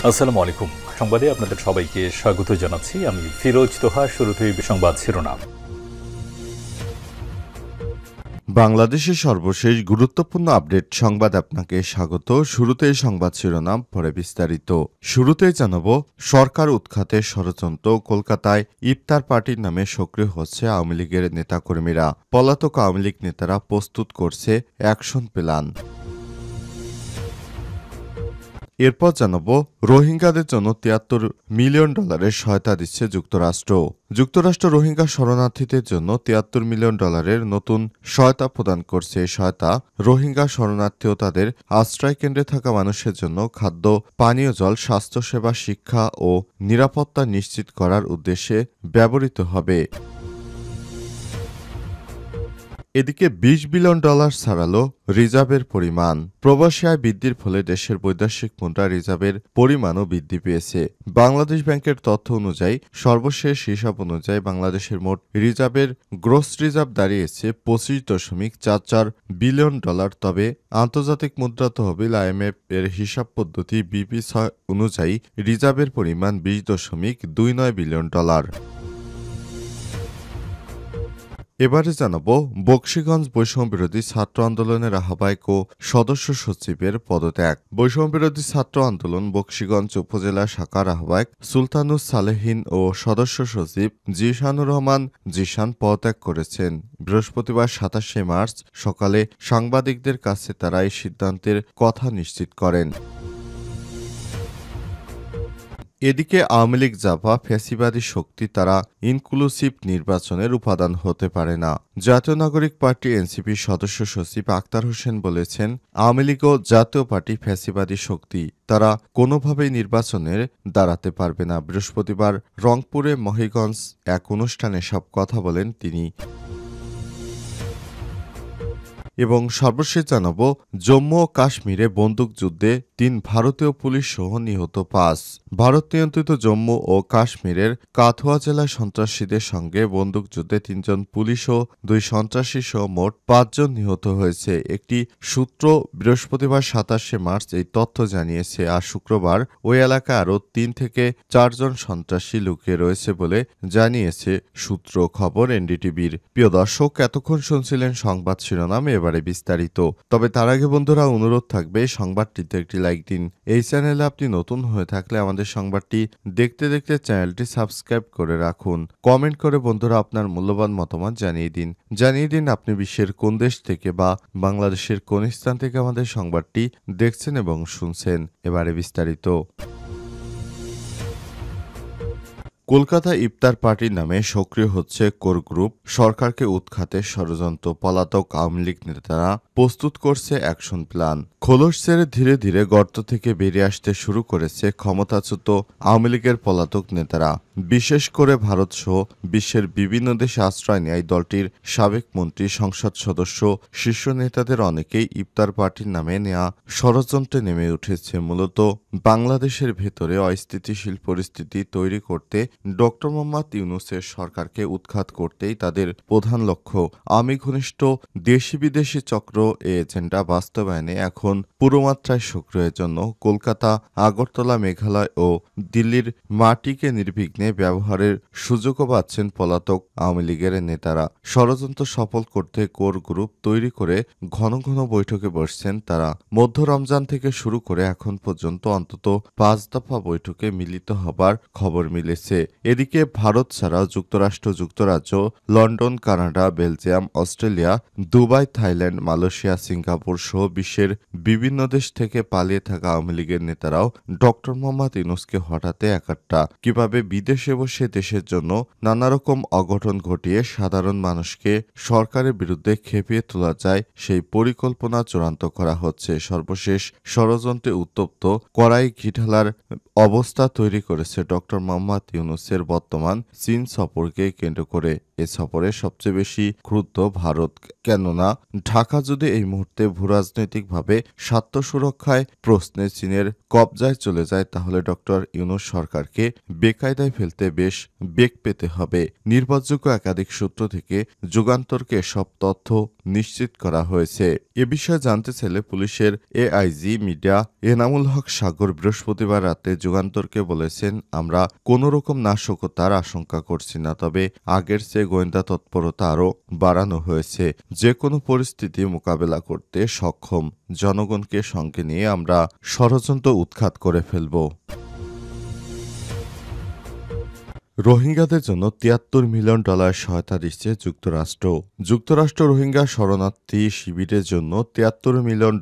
আসসালামু আলাইকুম। সংবাদে আপনাদের সবাইকে স্বাগত জানাচ্ছি। আমি ফিরোজ তোহা। শুরুতেই সংবাদ শিরোনাম। বাংলাদেশের সর্বশেষ গুরুত্বপূর্ণ আপডেট সংবাদ আপনাকে স্বাগত। শুরুতেই সংবাদ শিরোনাম, পরে বিস্তারিত। শুরুতেই জানাবো, সরকার উৎখাতের ষড়যন্ত্র। কলকাতায় ইফতার পার্টির নামে সক্রিয় হচ্ছে আওয়ামী লীগের নেতাকর্মীরা। পলাতক আওয়ামী লীগ নেতারা প্রস্তুত করছে অ্যাকশন প্ল্যান। এরপর জানাবো, রোহিঙ্গাদের জন্য $73 মিলিয়ন সহায়তা দিচ্ছে যুক্তরাষ্ট্র। যুক্তরাষ্ট্র রোহিঙ্গা শরণার্থীদের জন্য $73 মিলিয়ন নতুন সহায়তা প্রদান করছে। এই সহায়তা রোহিঙ্গা শরণার্থী ও তাদের আশ্রয়কেন্দ্রে থাকা মানুষের জন্য খাদ্য, পানীয় জল, স্বাস্থ্যসেবা, শিক্ষা ও নিরাপত্তা নিশ্চিত করার উদ্দেশ্যে ব্যবহৃত হবে। এদিকে $20 বিলিয়ন ছাড়ালো রিজার্ভের পরিমাণ। প্রবাসী আয় বৃদ্ধির ফলে দেশের বৈদেশিক মুদ্রা রিজার্ভের পরিমাণও বৃদ্ধি পেয়েছে। বাংলাদেশ ব্যাংকের তথ্য অনুযায়ী সর্বশেষ হিসাব অনুযায়ী বাংলাদেশের মোট রিজার্ভের গ্রস রিজার্ভ দাঁড়িয়েছে $25.44 বিলিয়ন। তবে আন্তর্জাতিক মুদ্রা তহবিল IMF এর হিসাব পদ্ধতি BP6 অনুযায়ী রিজার্ভের পরিমাণ $20.29 বিলিয়ন। এবারে জানাবো, বকশীগঞ্জ বৈষম্যবিরোধী ছাত্র আন্দোলনের আহ্বায়ক ও সদস্য সচিবের পদত্যাগ। বৈষম্যবিরোধী ছাত্র আন্দোলন বকশীগঞ্জ উপজেলা শাখার আহ্বায়ক সুলতানুস সালেহীন ও সদস্য সচিব জিশানুর রহমান জিশান পদত্যাগ করেছেন। বৃহস্পতিবার 27 মার্চ সকালে সাংবাদিকদের কাছে তারা এই সিদ্ধান্তের কথা নিশ্চিত করেন। এদিকে আওয়ামী লীগ জাপা ফ্যাসিবাদী শক্তি, তারা ইনক্লুসিভ নির্বাচনের উপাদান হতে পারে না। জাতীয় নাগরিক পার্টি এনসিপির সদস্য সচিব আক্তার হোসেন বলেছেন, আওয়ামী লীগ ও জাতীয় পার্টি ফ্যাসিবাদী শক্তি, তারা কোনোভাবেই নির্বাচনের দাঁড়াতে পারবে না। বৃহস্পতিবার রংপুরে মহিগঞ্জ এক অনুষ্ঠানে সব কথা বলেন তিনি। এবং সর্বশেষ জানাবো, জম্মু ও কাশ্মীরে বন্দুকযুদ্ধে 3 ভারতীয় পুলিশ সহ নিহত 5। ভারত নিয়ন্ত্রিত জম্মু ও কাশ্মীরের কাথুয়া জেলায় সন্ত্রাসীদের সঙ্গে বন্দুকযুদ্ধে 3 জন পুলিশ ও 2 সন্ত্রাসী সহ মোট 5 জন নিহত হয়েছে। একটি সূত্র বৃহস্পতিবার 27 মার্চ এই তথ্য জানিয়েছে। আর শুক্রবার ওই এলাকায় আরও 3 থেকে 4 জন সন্ত্রাসী লুকিয়ে রয়েছে বলে জানিয়েছে সূত্র। খবর NDTVর। প্রিয় দর্শক, এতক্ষণ শুনছিলেন সংবাদ শিরোনাম, এবারে বিস্তারিত। তবে তার আগে বন্ধুরা, অনুরোধ থাকবে সংবাদটিতে একটি লাইক দিন। এই চ্যানেলে আপনি নতুন হয়ে থাকলে আমাদের সংবাদটি দেখতে দেখতে চ্যানেলটি সাবস্ক্রাইব করে রাখুন। কমেন্ট করে বন্ধুরা আপনার মূল্যবান মতামত জানিয়ে দিন আপনি বিশ্বের কোন দেশ থেকে বা বাংলাদেশের কোন স্থান থেকে আমাদের সংবাদটি দেখছেন এবং শুনছেন। এবারে বিস্তারিত। কলকাতা ইফতার পার্টির নামে সক্রিয় হচ্ছে কোর গ্রুপ। সরকারকে উৎখাতে ষড়যন্ত্র। পলাতক আওয়ামী লীগ নেতারা প্রস্তুত করছে অ্যাকশন প্ল্যান। খোলস ছেড়ে ধীরে ধীরে গর্ত থেকে বেরিয়ে আসতে শুরু করেছে ক্ষমতাচ্যুত আওয়ামী লীগের পলাতক নেতারা। বিশেষ করে ভারত সহ বিশ্বের বিভিন্ন দেশে আশ্রয় নেয় দলটির সাবেক মন্ত্রী, সংসদ সদস্য, শীর্ষ নেতাদের অনেকেই ইফতার পার্টির নামে নেয়া ষড়যন্ত্রে নেমে উঠেছে মূলত বাংলাদেশের ভেতরে অস্থিতিশীল পরিস্থিতি তৈরি করতে। ডক্টর মোহাম্মদ ইউনূসের সরকারকে উৎখাত করতেই তাদের প্রধান লক্ষ্য। আওয়ামী ঘনিষ্ঠ দেশি বিদেশি চক্র এ এজেন্ডা বাস্তবায়নে এখন পুরোমাত্রায় সক্রিয়ের জন্য কলকাতা, আগরতলা, মেঘালয় ও দিল্লির মাটিকে নির্বিঘ্নে ব্যবহারের সুযোগও পাচ্ছেন পলাতক আওয়ামী লীগের নেতারা। ষড়যন্ত্র সফল করতে কোর গ্রুপ তৈরি করে ঘন ঘন বৈঠকে বসছেন তারা। মধ্য রমজান থেকে শুরু করে এখন পর্যন্ত অন্তত 5 দফা বৈঠকে মিলিত হবার খবর মিলেছে। এদিকে ভারত ছাড়াও যুক্তরাষ্ট্র, যুক্তরাজ্য, London, Canada, Belgium, Australia, Dubai, Thailand, Malaysia, Singapore সহ বিশ্বের বিভিন্ন দেশ থেকে পালিয়ে থাকা আওয়ামী লীগের নেতারাও ডক্টর মোহাম্মদ ইউনূসকে হঠাতে একাট্টা। কিভাবে বিদেশে বসে দেশের জন্য নানারকম অঘটন ঘটিয়ে সাধারণ মানুষকে সরকারের বিরুদ্ধে খেপিয়ে তোলা যায়, সেই পরিকল্পনা চূড়ান্ত করা হচ্ছে। সর্বশেষ ষড়যন্ত্রে উত্তপ্ত কড়াই ঘি ঢালার অবস্থা তৈরি করেছে ডক্টর মোহাম্মদ ইউনূসের বর্তমান চীন সফরকে কেন্দ্র করে। এ সফরে সবচেয়ে বেশি ক্রুদ্ধ ভারত, কেননা ঢাকা যদি এই মুহূর্তে ভূরাজনৈতিকভাবে স্বার্থ সুরক্ষায় প্রশ্নে চীনের কবজায় চলে যায় তাহলে ডক্টর ইউনূস সরকারকে বেকায়দায় ফেলতে বেশ বেগ পেতে হবে। নির্ভরযোগ্য একাধিক সূত্র থেকে যুগান্তরকে সব তথ্য নিশ্চিত করা হয়েছে। এ বিষয়ে জানতে চাইলে পুলিশের এআইজি মিডিয়া এনামুল হক সাগর বৃহস্পতিবার রাতে যুগান্তরকে বলেছেন, আমরা কোনো রকম নাশকতার আশঙ্কা করছি না, তবে আগের চেয়ে গোয়েন্দা তৎপরতা আরও বাড়ানো হয়েছে। যে কোনো পরিস্থিতি মোকাবেলা করতে সক্ষম জনগণকে সঙ্গে নিয়ে আমরা ষড়যন্ত্র উৎখাত করে ফেলব। রোহিঙ্গাদের জন্য $৭৩ মিলিয়ন সহায়তা দিচ্ছে যুক্তরাষ্ট্র। যুক্তরাষ্ট্র রোহিঙ্গা শরণার্থী শিবিরের জন্য $৭৩ মিলিয়ন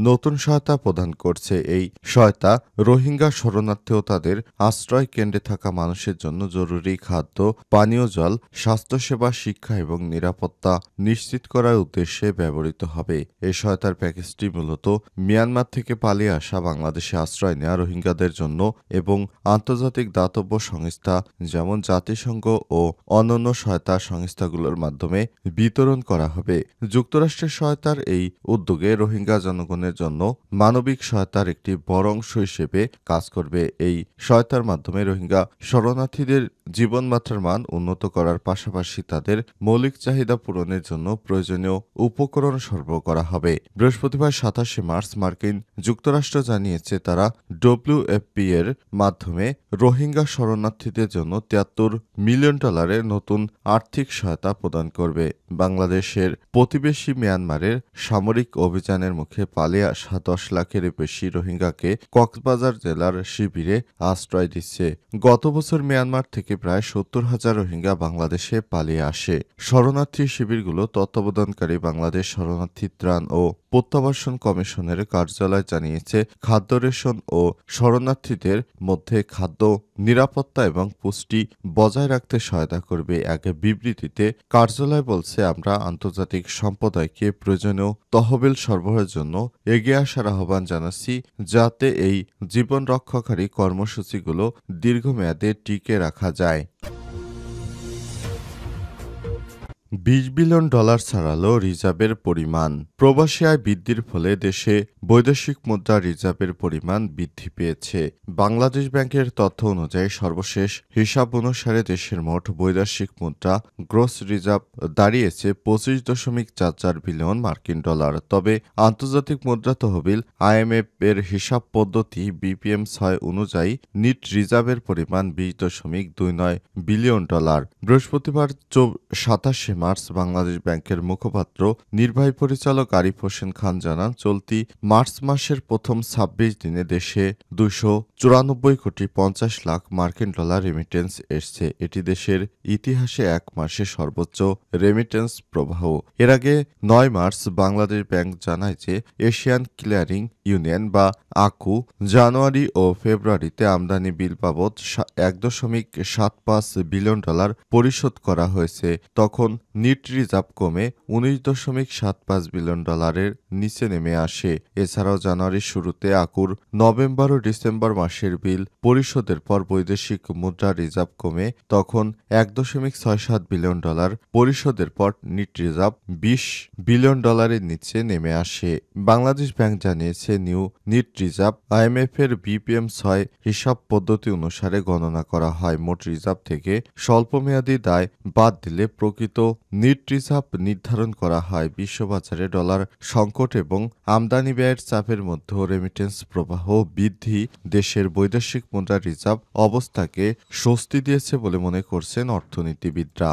নতুন সহায়তা প্রদান করছে। এই সহায়তা রোহিঙ্গা শরণার্থী ও তাদের আশ্রয় কেন্দ্রে থাকা মানুষের জন্য জরুরি খাদ্য, পানীয় জল, স্বাস্থ্যসেবা, শিক্ষা এবং নিরাপত্তা নিশ্চিত করার উদ্দেশ্যে ব্যবহৃত হবে। এই সহায়তার প্যাকেজটি মূলত মিয়ানমার থেকে পালিয়ে আসা বাংলাদেশে আশ্রয় নেওয়া রোহিঙ্গাদের জন্য এবং আন্তর্জাতিক দাতব্য সংস্থা যেমন জাতিসংঘ ও অন্যান্য সহায়তা সংস্থাগুলোর মাধ্যমে বিতরণ করা হবে। যুক্তরাষ্ট্রের সহায়তার এই উদ্যোগে রোহিঙ্গা জনগণের জন্য মানবিক সহায়তার একটি বড় অংশ হিসেবে কাজ করবে। এই সহায়তার মাধ্যমে রোহিঙ্গা শরণার্থীদের জীবনমাত্রার মান উন্নত করার পাশাপাশি তাদের মৌলিক চাহিদা পূরণের জন্য প্রয়োজনীয় উপকরণ সরবরাহ করা হবে। বৃহস্পতিবার ২৭ মার্চ মার্কিন যুক্তরাষ্ট্র জানিয়েছে তারা ডব্লিউএফপি এর মাধ্যমে রোহিঙ্গা শরণার্থীদের জন্য $৭৩ মিলিয়ন নতুন আর্থিক সহায়তা প্রদান করবে। বাংলাদেশের প্রতিবেশী মিয়ানমারের সামরিক অভিযানের মুখে পালিয়ে আসা ১০ লাখের বেশি রোহিঙ্গাকে কক্সবাজার জেলার শিবিরে আশ্রয় দিচ্ছে। গত বছর মিয়ানমার থেকে প্রায় ৭০,০০০ রোহিঙ্গা বাংলাদেশে পালিয়ে আসে। শরণার্থী শিবিরগুলো তত্ত্বাবধানকারী বাংলাদেশ শরণার্থী ত্রাণ ও প্রত্যাবাসন কমিশনের কার্যালয় জানিয়েছে, খাদ্য রেশন ও শরণার্থীদের মধ্যে খাদ্য নিরাপত্তা এবং পুষ্টি বজায় রাখতে সহায়তা করবে। এক বিবৃতিতে কার্যালয় বলছে, আমরা আন্তর্জাতিক সম্প্রদায়কে প্রয়োজনীয় তহবিল সরবরাহের জন্য এগিয়ে আসার আহ্বান জানাচ্ছি, যাতে এই জীবন রক্ষাকারী কর্মসূচিগুলো দীর্ঘমেয়াদে টিকে রাখা যায়। $২০ বিলিয়ন ছাড়ালো রিজার্ভের পরিমাণ। প্রবাসী আয় বৃদ্ধির ফলে দেশে বৈদেশিক মুদ্রা রিজার্ভের পরিমাণ বৃদ্ধি পেয়েছে। বাংলাদেশ ব্যাংকের তথ্য অনুযায়ী সর্বশেষ হিসাব অনুসারে দেশের মোট বৈদেশিক মুদ্রা গ্রস রিজার্ভ দাঁড়িয়েছে $২৫.৪৪ বিলিয়ন মার্কিন ডলার। তবে আন্তর্জাতিক মুদ্রা তহবিল আইএমএফ এর হিসাব পদ্ধতি BPM-6 অনুযায়ী নিট রিজার্ভের পরিমাণ $২০.২৯ বিলিয়ন। বৃহস্পতিবার ২৭ মার্চ বাংলাদেশ ব্যাংকের মুখপাত্র নির্বাহী পরিচালক আরিফ হোসেন খান জানান, চলতি মার্চ মাসের প্রথম ২৬ দিনে দেশে ২৯৪,৫০,০০,০০০ মার্কিন ডলার রেমিটেন্স এসছে। এটি দেশের ইতিহাসে এক মাসে সর্বোচ্চ রেমিটেন্স প্রবাহ। এর আগে ৯ মার্চ বাংলাদেশ ব্যাংক জানায় যে এশিয়ান ক্লিয়ারিং ইউনিয়ন বা আকু জানুয়ারি ও ফেব্রুয়ারিতে আমদানি বিল বাবদ $১.৭৫ বিলিয়ন পরিশোধ করা হয়েছে। তখন নিট রিজার্ভ কমে $১৯.৭৫ বিলিয়ন নিচে নেমে আসে। এছাড়াও জানুয়ারির শুরুতে আকুর নভেম্বর ও ডিসেম্বর মাসের বিল পরিশোধের পর বৈদেশিক মুদ্রা রিজার্ভ কমে তখন $১.৬৭ বিলিয়ন পরিশোধের পর নিট রিজার্ভ $২০ বিলিয়ন নিচে নেমে আসে। বাংলাদেশ ব্যাংক জানিয়েছে, নিট রিজার্ভ আইএমএফ এর BPM-6 হিসাব পদ্ধতি অনুসারে গণনা করা হয়। মোট রিজার্ভ থেকে স্বল্পমেয়াদী দায় বাদ দিলে প্রকৃত নিট রিজার্ভ নির্ধারণ করা হয়। বিশ্ববাজারে ডলার সংকট এবং আমদানি ব্যয়ের চাপের মধ্যেও রেমিটেন্স প্রবাহ বৃদ্ধি দেশের বৈদেশিক মুদ্রা রিজার্ভ অবস্থাকে স্বস্তি দিয়েছে বলে মনে করছেন অর্থনীতিবিদরা।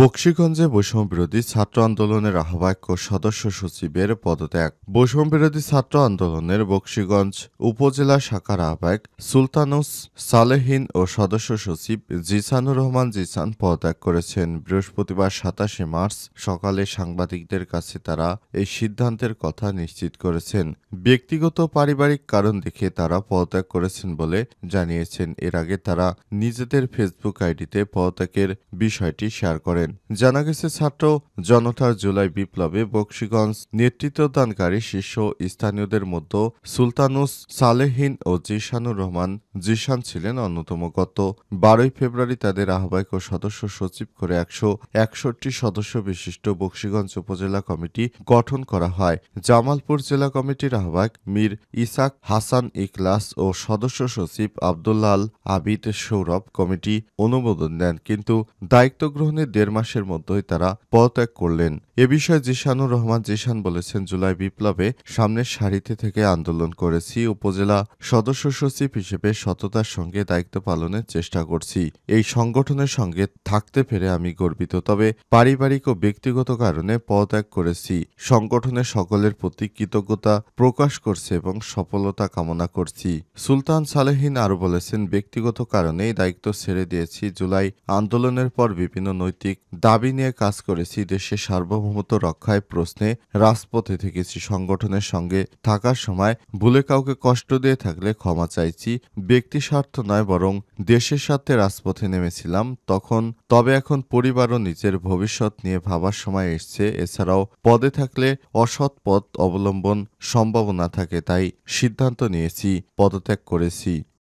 বকশীগঞ্জে বৈষম্যবিরোধী ছাত্র আন্দোলনের আহ্বায়ক ও সদস্য সচিবের পদত্যাগ। বৈষম্যবিরোধী ছাত্র আন্দোলনের বকশীগঞ্জ উপজেলা শাখার আহ্বায়ক সুলতানুস সালেহীন ও সদস্য সচিব জিসানুর রহমান জিসান পদত্যাগ করেছেন। বৃহস্পতিবার ২৭ মার্চ সকালে সাংবাদিকদের কাছে তারা এই সিদ্ধান্তের কথা নিশ্চিত করেছেন। ব্যক্তিগত পারিবারিক কারণ দেখে তারা পদত্যাগ করেছেন বলে জানিয়েছেন। এর আগে তারা নিজেদের ফেসবুক আইডিতে পদত্যাগের বিষয়টি শেয়ার করেন। করেন। জানা গেছে, ছাত্র জনতার জুলাই বিপ্লবে বকশীগঞ্জ নেতৃত্বদানকারী শীর্ষ স্থানীয়দের মধ্যে সুলতানুস সালেহীন ও জিশানুর রহমান জিশান ছিলেন অন্যতম। গত 12 ফেব্রুয়ারি তাদের আহ্বায়ক ও সদস্য সচিব করে 161 সদস্য বিশিষ্ট বকশীগঞ্জ উপজেলা কমিটি গঠন করা হয়। জামালপুর জেলা কমিটির আহ্বায়ক মীর ইসাক হাসান ইখলাস ও সদস্য সচিব আব্দুল্লাল আবিদ সৌরভ কমিটি অনুমোদন দেন, কিন্তু দায়িত্ব গ্রহণের 1.5 মাসের মধ্যেই তারা পদত্যাগ করলেন। এ বিষয়ে জিশানুর রহমান জিশান বলেছেন, জুলাই বিপ্লবে সামনের সারিতে থেকে আন্দোলন করেছি। উপজেলা সদস্য সচিব হিসেবে সততার সঙ্গে দায়িত্ব পালনের চেষ্টা করছি। এই সংগঠনের সঙ্গে থাকতে পেরে আমি গর্বিত, তবে পারিবারিক ও ব্যক্তিগত কারণে পদত্যাগ করেছি। সংগঠনের সকলের প্রতি কৃতজ্ঞতা প্রকাশ করছে এবং সফলতা কামনা করছি। সুলতান সালেহীন আরও বলেছেন, ব্যক্তিগত কারণেই দায়িত্ব ছেড়ে দিয়েছি। জুলাই আন্দোলনের পর বিভিন্ন নৈতিক দাবি নিয়ে কাজ করেছি। দেশের সার্বভৌমত্ব রক্ষায় প্রশ্নে রাজপথে থেকেছি। সংগঠনের সঙ্গে থাকার সময় ভুলে কাউকে কষ্ট দিয়ে থাকলে ক্ষমা চাইছি। ব্যক্তি স্বার্থ নয়, বরং দেশের স্বার্থে রাজপথে নেমেছিলাম তবে এখন পরিবার ও নিজের ভবিষ্যৎ নিয়ে ভাবার সময় এসছে। এছাড়াও পদে থাকলে অসৎ পথ অবলম্বন সম্ভাবনা থাকে, তাই সিদ্ধান্ত নিয়েছি, পদত্যাগ করেছি।